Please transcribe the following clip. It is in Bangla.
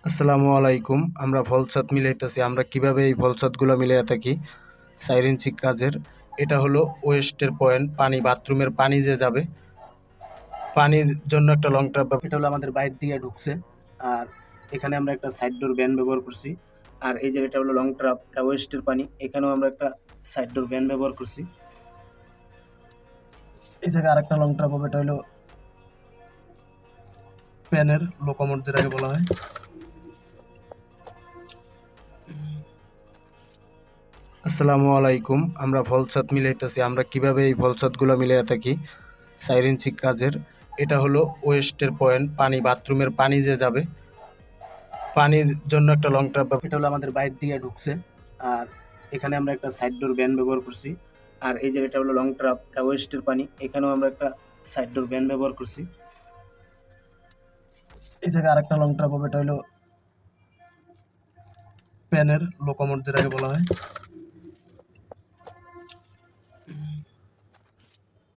আসসালামু আলাইকুম। আমরা ভলসাত মিলাইতেছি। আমরা কিভাবে এই ভলসাতগুলো মিলাইয়া থাকি? ৪ ইঞ্চি কাজের। এটা হলো ওয়েস্টের পয়েন্ট, পানি বাথরুমের পানি যে যাবে, পানির জন্য একটা লং ট্রাপ। এটা হলো আমাদের বাইরে দিয়ে ঢুকছে। আর এখানে আমরা একটা সাইড ডোর ভ্যান ব্যবহার করছি। আর এই যে এটা হলো লং ট্রাপ, এটা ওয়েস্টের পানি। এখানেও আমরা একটা সাইড ডোর ভ্যান ব্যবহার করছি। এই জায়গায় আরেকটা লং ট্রাপ হবে, এটা হলো প্যানের লোকোমোট যেটাকে বলা হয়। আসসালামু আলাইকুম। আমরা ভলসাত মিলাইতেছি। আমরা কিভাবে এই ভলসাতগুলো মিলাইয়া থাকি? ৪ ইঞ্চি কাজের। এটা হলো ওয়েস্টের পয়েন্ট, পানি বাথরুমের পানি যে যাবে, পানির জন্য একটা লং ট্রাপ। এটা হলো আমাদের বাইরে দিয়ে ঢুকছে। আর এখানে আমরা একটা সাইড ডোর ভ্যান ব্যবহার করছি। আর এই যে এটা হলো লং ট্রাপ, এটা ওয়েস্টের পানি। এখানেও আমরা একটা সাইড ডোর ভ্যান ব্যবহার করছি। এই জায়গায় আরেকটা লং ট্রাপ হবে, এটা হলো প্যানের লোকোমোট যেটাকে বলা হয়।